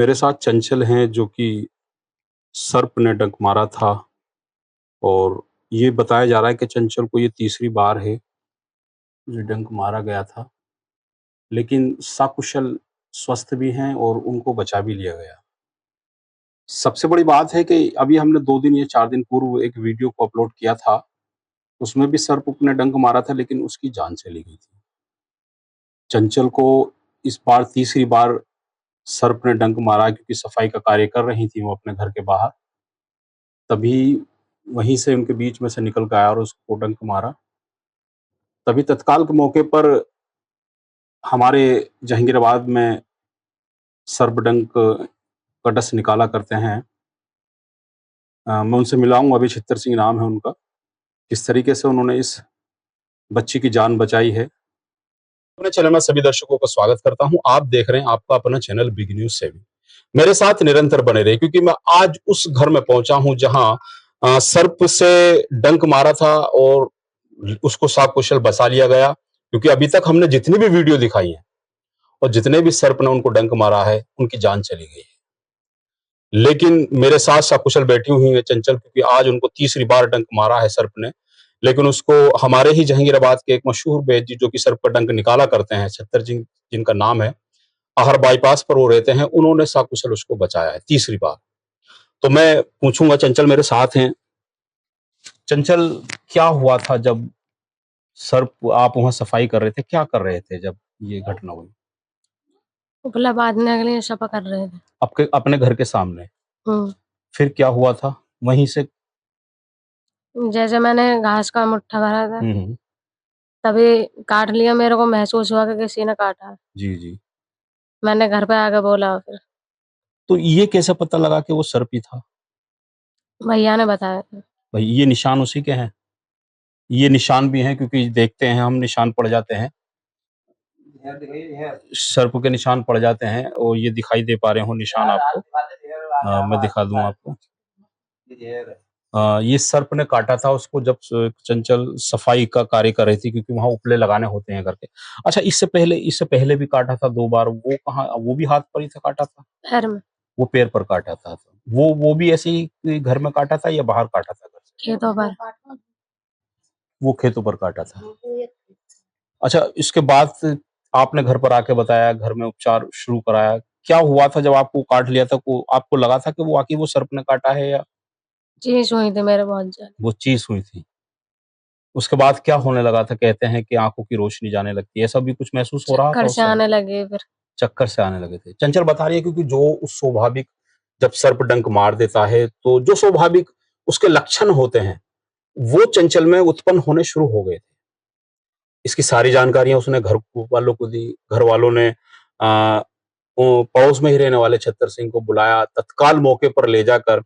मेरे साथ चंचल हैं जो कि सर्प ने डंक मारा था और ये बताया जा रहा है कि चंचल को ये तीसरी बार है जो डंक मारा गया था, लेकिन सकुशल स्वस्थ भी हैं और उनको बचा भी लिया गया। सबसे बड़ी बात है कि अभी हमने 2 दिन या 4 दिन पूर्व एक वीडियो को अपलोड किया था, उसमें भी सर्प ने डंक मारा था लेकिन उसकी जान चली गई थी। चंचल को इस बार तीसरी बार सर्प ने डंक मारा क्योंकि सफाई का कार्य कर रही थी वो अपने घर के बाहर। तभी वहीं से उनके बीच में से निकल के आया और उसको डंक मारा। तभी तत्काल के मौके पर हमारे जहांगीराबाद में सर्पडंक का डस निकाला करते हैं। मैं उनसे मिला हूँ, अभी छित्तर सिंह नाम है उनका। किस तरीके से उन्होंने इस बच्ची की जान बचाई है। अपने चैनल में सभी दर्शकों का स्वागत करता हूँ। आप देख रहे हैं आपका अपना चैनल बिग न्यूज से भी। मेरे साथ निरंतर बने रहे क्योंकि मैं आज उस घर में पहुंचा हूं जहां सर्प से डंक मारा था और उसको सकुशल बचा लिया गया। क्योंकि अभी तक हमने जितनी भी वीडियो दिखाई है और जितने भी सर्प ने उनको डंक मारा है उनकी जान चली गई है, लेकिन मेरे साथ सकुशल बैठी हुई है चंचल, क्योंकि आज उनको तीसरी बार डंक मारा है सर्प ने। लेकिन उसको हमारे ही जहांगीराबाद के एक मशहूर वैद्य जी जो कि सर्प का डंक निकाला करते हैं, छत्तर सिंह जिनका नाम है, आहर बाईपास पर वो रहते हैं, उन्होंने सकुशल उसको बचाया है तीसरी बार। तो मैं पूछूंगा, चंचल मेरे साथ हैं। चंचल, क्या हुआ था जब सर्प आप वहां सफाई कर रहे थे, क्या कर रहे थे जब ये घटना हुई? उपला बांधने के लिए सफा कर रहे थे। आपके अपने घर के सामने? फिर क्या हुआ था वहीं से? जैसे मैंने घास का मुट्ठा भरा था तभी काट लिया, मेरे को महसूस हुआ कि किसी ने काटा है। जी जी। मैंने घर पे आके बोला, फिर तो ये कैसे पता लगा कि वो सर्प ही था? भैया ने बताया था। भाई ये निशान उसी के हैं? ये निशान भी हैं क्योंकि देखते हैं हम, निशान पड़ जाते हैं, सर्प के निशान पड़ जाते हैं और ये दिखाई दे पा रहे हो निशान आपको। मैं दिखा दूं आपको। ये सर्प ने काटा था उसको जब चंचल सफाई का कार्य कर रही थी, क्योंकि वहां उपले लगाने होते हैं करके। अच्छा, इससे पहले भी काटा था 2 बार। वो कहाँ, वो भी हाथ पर ही था काटा था? पैर में। वो पैर पर काटा था। वो भी ऐसे ही घर में काटा था या बाहर काटा था घर से? खेतों पर। वो खेतों पर काटा था। अच्छा, इसके बाद आपने घर पर आके बताया, घर में उपचार शुरू कराया। क्या हुआ था जब आपको काट लिया था? को आपको लगा था कि वो वाकई वो सर्प ने काटा है या चीज हुई थी मेरे बहुत ज्यादा। वो चीज हुई थी? उसके बाद क्या होने लगा था? कहते हैं कि आंखों की रोशनी जाने लगती है, ऐसा भी कुछ महसूस हो रहा था चक्कर उस से समय? आने लगे फिर। चक्कर से आने लगे थे। चंचल बता रही है क्योंकि जो उस स्वाभाविक, जब सर्प डंक मार देता है तो जो स्वाभाविक उसके लक्षण होते हैं वो चंचल में उत्पन्न होने शुरू हो गए थे। इसकी सारी जानकारियां उसने घर वालों को दी। घर वालों ने पड़ोस में ही रहने वाले छत्तर सिंह को बुलाया, तत्काल मौके पर ले जाकर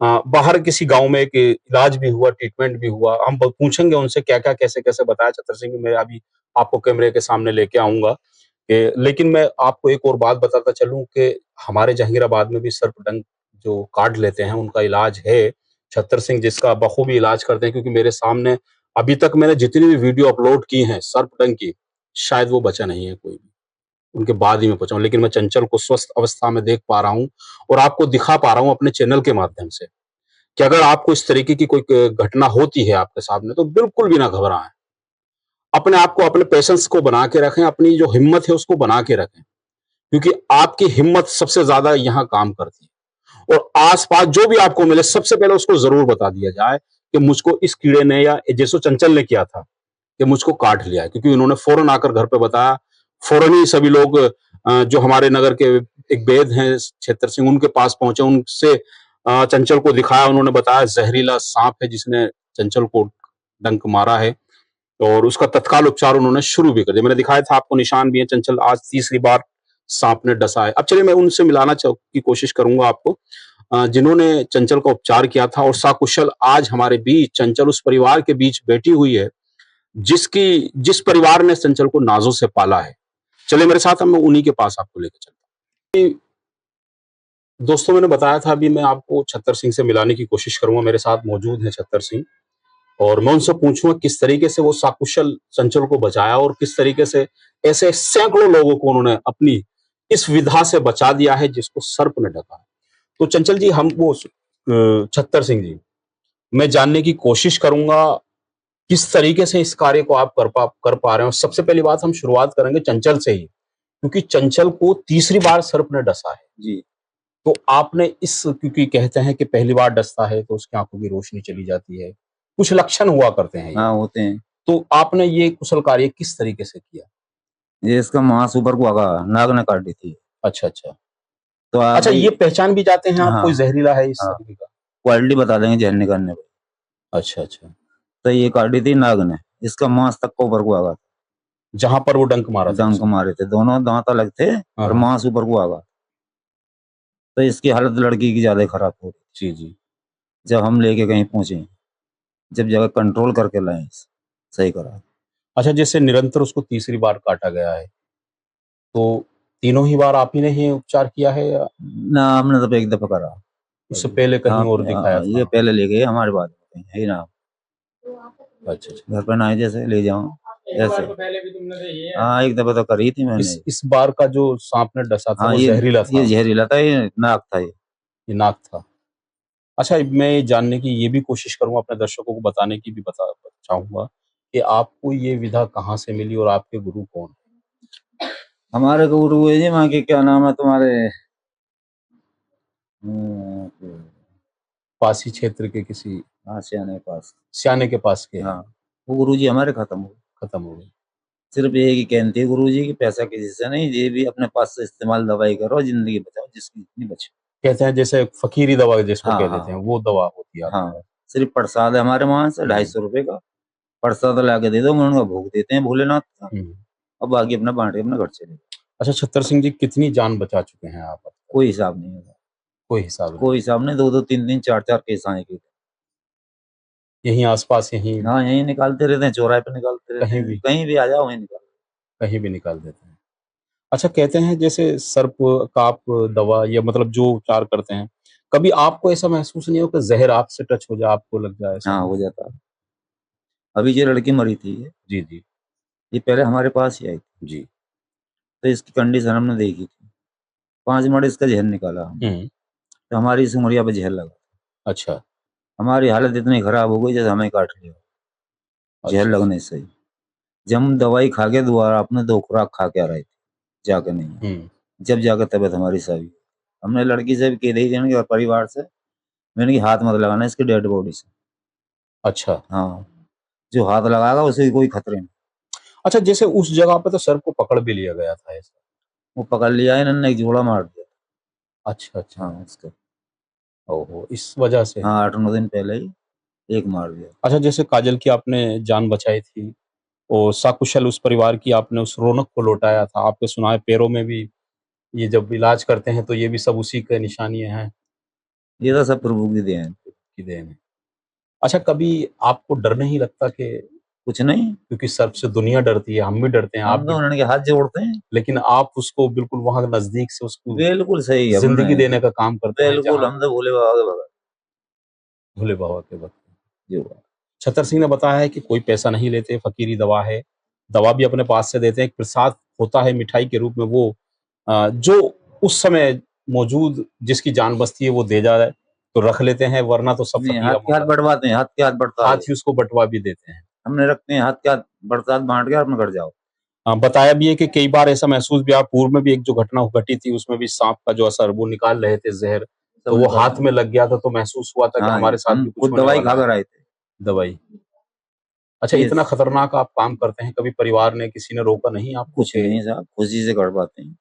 बाहर किसी गांव में एक इलाज भी हुआ, ट्रीटमेंट भी हुआ। हम पूछेंगे उनसे क्या क्या कैसे कैसे बताया छत्तर सिंह, मैं अभी आपको कैमरे के सामने लेके आऊंगा। लेकिन मैं आपको एक और बात बताता चलूं कि हमारे जहांगीराबाद में भी सर्पदंक जो काट लेते हैं उनका इलाज है। छत्तर सिंह जिसका बखूबी इलाज करते हैं, क्योंकि मेरे सामने अभी तक मैंने जितनी भी वीडियो अपलोड की हैं सर्पदंक की, शायद वो बचा नहीं है कोई भी। उनके बाद ही मैं पहुंचा हूं, लेकिन मैं चंचल को स्वस्थ अवस्था में देख पा रहा हूं और आपको दिखा पा रहा हूं अपने चैनल के माध्यम से कि अगर आपको इस तरीके की कोई घटना होती है आपके सामने तो बिल्कुल भी ना घबराएं। अपने आप को, अपने पेशेंस को बना के रखें, अपनी जो हिम्मत है उसको बना के रखें, क्योंकि आपकी हिम्मत सबसे ज्यादा यहाँ काम करती है। और आसपास जो भी आपको मिले सबसे पहले उसको जरूर बता दिया जाए कि मुझको इस कीड़े ने, या जैसो चंचल ने किया था कि मुझको काट लिया है, क्योंकि उन्होंने फौरन आकर घर पे बताया। फौरन ही सभी लोग जो हमारे नगर के एक वैद्य हैं छेतर सिंह, उनके पास पहुंचे, उनसे चंचल को दिखाया। उन्होंने बताया जहरीला सांप है जिसने चंचल को डंक मारा है और उसका तत्काल उपचार उन्होंने शुरू भी कर दिया। मैंने दिखाया था आपको, निशान भी है। चंचल आज तीसरी बार सांप ने डसा है। अब चलिए मैं उनसे मिलाना की कोशिश करूंगा आपको, जिन्होंने चंचल का उपचार किया था। और सकुशल आज हमारे बीच, चंचल उस परिवार के बीच बैठी हुई है जिस परिवार ने चंचल को नाजों से पाला है। चलिए मेरे साथ, मैं उन्हीं के पास आपको लेकर चलता हूं। दोस्तों, मैंने बताया था अभी मैं आपको छत्तर सिंह से मिलाने की कोशिश करूंगा। मेरे साथ मौजूद है छत्तर सिंह और मैं उनसे पूछूंगा किस तरीके से वो सकुशल चंचल को बचाया और किस तरीके से ऐसे सैकड़ों लोगों को उन्होंने अपनी इस विधा से बचा दिया है जिसको सर्प ने ढका है। तो चंचल जी, हम वो छत्तर सिंह जी, मैं जानने की कोशिश करूंगा किस तरीके से इस कार्य को आप कर पा रहे हो। सबसे पहली बात, हम शुरुआत करेंगे चंचल से ही, क्योंकि चंचल को तीसरी बार सर्प ने डसा है जी। तो आपने क्योंकि कहते हैं कि पहली बार डसता है तो उसकी आंखों की रोशनी चली जाती है, कुछ लक्षण हुआ करते हैं। हाँ, होते हैं। तो आपने ये कुशल कार्य किस तरीके से किया? ये इसका मांस ऊपर को आगा नाग ने काट दी थी। अच्छा अच्छा। तो अच्छा, ये पहचान भी जाते हैं आप कोई जहरीला है इस तरीके का? क्वालिटी बता देंगे जहर निकालने पर। अच्छा अच्छा। तो ये काटी थी नाग ने, इसका मांस तक को ऊपर को आगा, जहां पर वो डंक मारे थे, दोनों दांत अलग थे और मांस ऊपर को आगा। तो इसकी हालत लड़की की ज्यादा खराब हो गई। जी जी। जब हम लेके कहीं पहुंचे, जब जगह कंट्रोल करके लाए, सही करा। अच्छा, जैसे निरंतर उसको तीसरी बार काटा गया है, तो तीनों ही बार आप ही ने ही उपचार किया है या? ना, हमने तो एक दफा करा, इससे पहले कहीं और दिखाया था? ये पहले ले गए हमारे बाद है ना। अच्छा अच्छा। घर पर ना जैसे ले जाऊं ऐसे। हाँ, एक दफा तो करी थी मैंने। इस बार का जो सांप ने डसा था वो जहरीला था? ये जहरीला था, ये नाक था। ये नाक था। अच्छा, मैं ये जानने की ये भी कोशिश करूंगा, अपने दर्शकों को बताने की भी चाहूंगा कि आपको ये विधा कहाँ से मिली और आपके गुरु कौन? हमारे गुरु है जी, वहाँ के क्या नाम है तुम्हारे, पासी क्षेत्र के किसी? हाँ, सियाने के पास के? हाँ, वो गुरु जी हमारे खत्म हो गए। सिर्फ ये कहते हैं गुरु जी की पैसा किसी से नहीं, ये भी अपने पास से इस्तेमाल दवाई करो, जिंदगी बचाओ जिसकी जितनी बचे। कहते हैं जैसे फकीरी दवा जिसको कह देते हैं, वो दवा होती है। हाँ, सिर्फ प्रसाद है हमारे वहां से 250 रुपए का प्रसाद ला के दे दो, उनका भोग देते हैं भोलेनाथ का, अब बाकी अपना बांटे अपना घर चले। अच्छा छत्तर सिंह जी, कितनी जान बचा चुके हैं आप? कोई हिसाब नहीं है। कोई हिसाब नहीं। 2-2, 3-3, 4-4 केस आए के यहीं आसपास यहीं? हाँ, यहीं निकालते रहते हैं, चौराहे पे निकालते रहते हैं, कहीं भी आ जाओ वहीं कहीं भी निकाल देते हैं। अच्छा, कहते हैं जैसे सर्प का आप दवा या मतलब जो उपचार करते हैं, कभी आपको ऐसा महसूस नहीं हो कि जहर आपसे टच हो जाए, आपको लग जाए? हाँ, हो जाता। अभी ये लड़की मरी थी जी जी, ये पहले हमारे पास ही आई थी जी। तो इसकी कंडीशन हमने देखी थी, 5 मिनट इसका जहर निकाला तो हमारी इस उमरिया पे जहर लगा। अच्छा। हमारी हालत इतनी खराब हो गई जैसे हमें काट लिया जहर लगने से। जब हम दवाई खा के दोबारा अपने 2 खुराक खा के आ रहे थे जाके, नहीं जब जाकर तबियत हमारी सही, हमने लड़की से भी कह दी थी और परिवार से, मैंने कि हाथ मत लगाना इसकी डेड बॉडी से। अच्छा। हाँ, जो हाथ लगाएगा उसे कोई खतरे नहीं। अच्छा, जैसे उस जगह पे तो सर्प को पकड़ भी लिया गया था ऐसा? वो पकड़ लिया, इन्होंने एक जोड़ा मार दिया। अच्छा अच्छा। हाँ, उसका। ओहो, इस वजह से? हाँ, 8-9 दिन पहले ही एक मार दिया। अच्छा, जैसे काजल की आपने जान बचाई थी और सकुशल उस परिवार की आपने उस रौनक को लौटाया था, आपने सुना है पैरों में भी ये जब इलाज करते हैं तो ये भी सब उसी के निशानियां हैं? ये तो सब प्रभु की देन है। अच्छा, कभी आपको डर नहीं लगता कि? कुछ नहीं, क्योंकि सर्प से दुनिया डरती है, हम भी डरते हैं, आप हम तो उन्होंने के हाथ जोड़ते हैं, लेकिन आप उसको बिल्कुल वहां नजदीक से उसको बिल्कुल सही है, जिंदगी देने का काम करते हैं। बिल्कुल, हम तो भोले बाबा के भगत। भोले बाबा के भक्त। छत्तर सिंह ने बताया है कि कोई पैसा नहीं लेते, फकीरी दवा है, दवा भी अपने पास से देते हैं, एक प्रसाद होता है मिठाई के रूप में, वो जो उस समय मौजूद जिसकी जान बचती है वो दे जाए तो रख लेते हैं, वरना तो सब हाथ के हाथ बढ़वाते हैं, हाथ के हाथ बढ़ता हाथ ही उसको बंटवा भी देते हैं। हमने रखते हैं, हाथ के हाथ बरसात बांट के अपने घर जाओ। बताया भी है कि कई बार ऐसा महसूस भी, आप पूर्व में भी एक जो घटना घटी थी उसमें भी सांप का जो असर वो निकाल रहे थे जहर, तो वो हाथ में लग गया था तो महसूस हुआ था कि हमारे साथ भी कुछ दवाई खाकर आए थे। दवाई। अच्छा, इतना खतरनाक आप काम करते हैं, कभी परिवार ने किसी ने रोका नहीं आपको? कुछ नहीं साहब, खुशी से कर पाते हैं,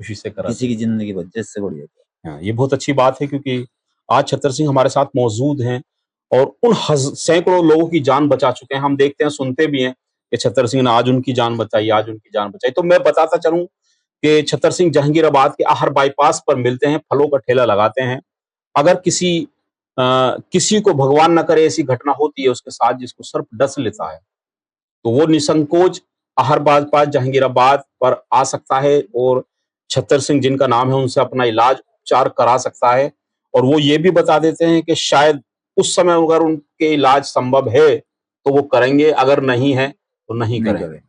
खुशी से करा, किसी की जिंदगी बच जाए इससे बढ़िया। हाँ, ये बहुत अच्छी बात है क्योंकि आज छत्तर सिंह हमारे साथ मौजूद हैं और उन सैकड़ों लोगों की जान बचा चुके हैं। हम देखते हैं, सुनते भी हैं कि छत्तर सिंह ने आज उनकी जान बचाई, आज उनकी जान बचाई। तो मैं बताता चलूं कि छत्तर सिंह जहांगीराबाद के आहर बाईपास पर मिलते हैं, फलों का ठेला लगाते हैं। अगर किसी को भगवान न करे ऐसी घटना होती है उसके साथ जिसको सर्प डस लेता है, तो वो निसंकोच आहर बाईपास जहांगीराबाद पर आ सकता है और छत्तर सिंह जिनका नाम है उनसे अपना इलाज उपचार करा सकता है। और वो ये भी बता देते हैं कि शायद उस समय अगर उनके इलाज संभव है तो वो करेंगे, अगर नहीं है तो नहीं करेंगे।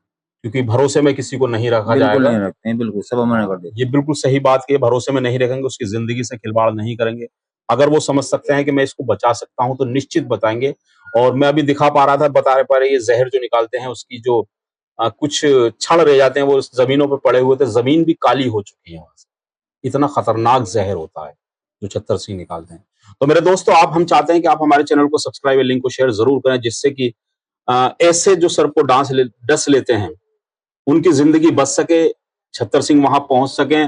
क्योंकि भरोसे में किसी को नहीं रखा बिल्कुल जाएगा। नहीं रखते हैं, बिल्कुल सब मना कर देते। ये बिल्कुल सही बात कि भरोसे में नहीं रखेंगे, उसकी जिंदगी से खिलवाड़ नहीं करेंगे। अगर वो समझ सकते हैं कि मैं इसको बचा सकता हूं तो निश्चित बताएंगे। और मैं अभी दिखा पा रहा था, बता पा रहे, ये जहर जो निकालते हैं उसकी जो कुछ क्षण रह जाते हैं वो जमीनों पे पड़े हुए थे, जमीन भी काली हो चुकी है वहां से। इतना खतरनाक जहर होता है जो छत्तर सिंह निकालते हैं। तो मेरे दोस्तों, हम चाहते हैं कि आप हमारे चैनल को सब्सक्राइब, लिंक को शेयर जरूर करें, जिससे कि ऐसे जो सर्प को डस लेते हैं उनकी जिंदगी बच सके, छत्तर सिंह वहां पहुंच सके,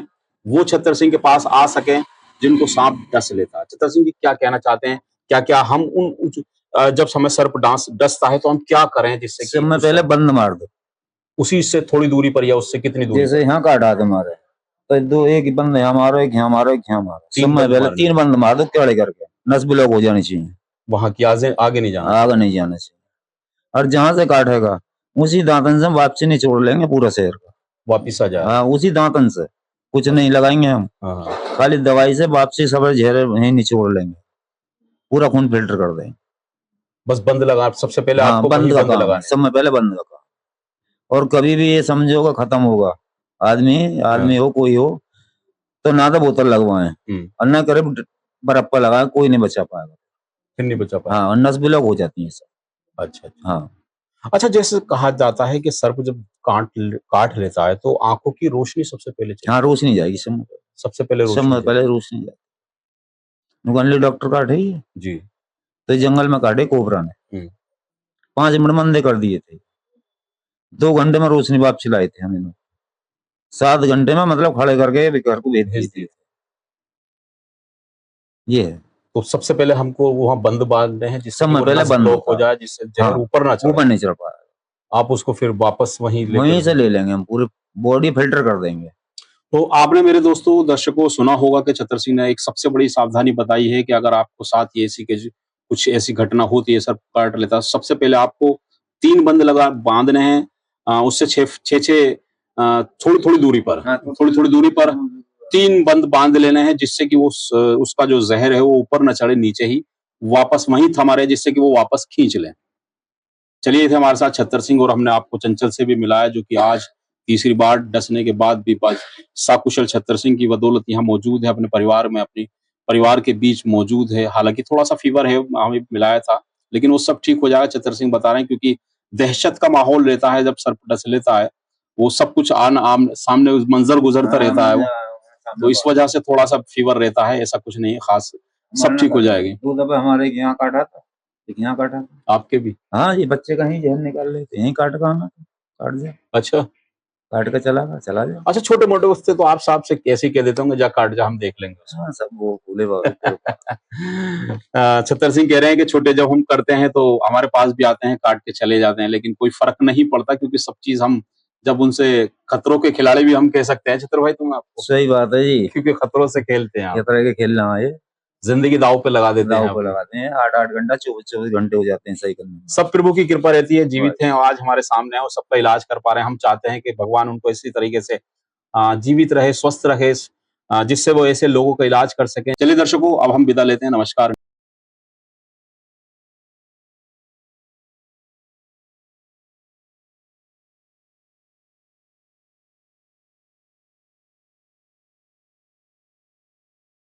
वो छत्तर सिंह के पास आ सके जिनको सांप डस लेता है। छत्तर सिंह जी क्या कहना चाहते हैं? क्या क्या हम जब समय सर्प डसता है तो हम क्या करें जिससे कि समय पहले बंद मार दो, उसी से थोड़ी दूरी पर या उससे कितनी दूरी जैसे यहाँ काटा तुम्हारे तो दो, एक बंद यहाँ मारो, एक यहाँ मारो, एक यहाँ मारो, समय पहले 3 बंद मार दो टेढ़े करके, नस ब्लॉक हो जानी चाहिए, वहां की आगे नहीं जाना, आगे नहीं जाना चाहिए। और जहां से काटेगा उसी दांतन से वापसी निचोड़ लेंगे पूरा शहर का, वापिस आ जाए। हाँ, उसी दांतन से, कुछ नहीं लगाएंगे हम, खाली दवाई से वापसी सब झेरे यहीं निचोड़ लेंगे, पूरा खून फिल्टर कर देंगे। बस बंद लगा सबसे पहले, आपको बंद लगाना, समय पहले बंद लगा। और कभी भी ये समझोगा खत्म होगा, आदमी हो कोई हो, तो ना तो बोतल लगवाएं और ना करे बर्फ पर लगाए, कोई नहीं बचा पाएगा, फिर नहीं बचा पाएगा। हाँ, नस ब्लॉक हो जाती है सब। अच्छा, हाँ। अच्छा, जैसे कहा जाता है कि सर्प जब काट लेता है तो आंखों की रोशनी सबसे पहले चली, हाँ, रोशनी जाएगी सबसे पहले रोशनी जाएगी। नुकनली डॉक्टर काटे जी, तो जंगल में काटे कोबरा ने, 5 मिनट मंदे कर दिए थे, 2 घंटे में रोशनी वापस लाई थे हमें, 7 घंटे में मतलब खड़े करके घर को भेज दिए थे। ये है। तो सबसे पहले हमको वहां बंद बांधने हैं जिससे समय पहले बंद हो जाए, जिससे जहर ऊपर नहीं चढ़ पाए। आप उसको फिर वापस वहीं से ले लेंगे हम, पूरी बॉडी फिल्टर कर देंगे। तो आपने मेरे दोस्तों दर्शकों सुना होगा कि छत्तर सिंह ने एक सबसे बड़ी सावधानी बताई है कि अगर आपको साथ ये कुछ ऐसी घटना होती है, सर्प काट लेता है, सबसे पहले आपको 3 बंद बांधने हैं, उससे 6 थोड़ी दूरी पर, थोड़ी दूरी पर 3 बंद बांध लेने हैं, जिससे कि वो उसका जो जहर है वो ऊपर न चढ़े, नीचे ही वापस वहीं थमा रहे, जिससे कि वो वापस खींच लें। चलिए, थे हमारे साथ छत्तर सिंह और हमने आपको चंचल से भी मिलाया, जो कि आज तीसरी बार डसने के बाद भी सकुशल छत्तर सिंह की बदौलत यहाँ मौजूद है, अपने परिवार में, अपने परिवार के बीच मौजूद है। हालांकि थोड़ा सा फीवर है, हमें मिलाया था, लेकिन वो सब ठीक हो जाएगा, छत्तर सिंह बता रहे हैं, क्योंकि दहशत का माहौल रहता है जब सर्प डस लेता है, वो सब कुछ सामने मंजर गुजरता रहता है, तो इस वजह से थोड़ा सा फीवर रहता है, ऐसा कुछ नहीं है खास, सब ठीक हो जाएगी। 2 दफा हमारे यहाँ काटा था, यहाँ काटा, आपके भी? हाँ, ये बच्चे कहीं जहर निकाल लेते, यहीं काट दिया। अच्छा, काट के चला जाए। अच्छा, छोटे मोटे उससे तो आप साहब से कैसे कह देते होंगे, जा काट जा, हम देख लेंगे। हाँ, सब वो भूले बाबू। छत्तर सिंह कह रहे हैं कि छोटे जब हम करते हैं तो हमारे पास भी आते हैं, काट के चले जाते हैं, लेकिन कोई फर्क नहीं पड़ता, क्योंकि सब चीज हम जब उनसे खतरों के खिलाड़ी भी हम कह सकते हैं छत्तर भाई, तुम आपको सही बात है जी, क्योंकि खतरों से खेलते हैं, खतरे के खेलना है, जिंदगी दाव पे लगा देते हैं, 8-8 घंटा 24 घंटे हो जाते हैं सही करने में। सब प्रभु की कृपा रहती है, जीवित हैं और आज हमारे सामने है और सबका इलाज कर पा रहे हैं। हम चाहते हैं कि भगवान उनको इसी तरीके से जीवित रहे, स्वस्थ रहे, जिससे वो ऐसे लोगों का इलाज कर सकें। चलिए दर्शकों, अब हम विदा लेते हैं, नमस्कार।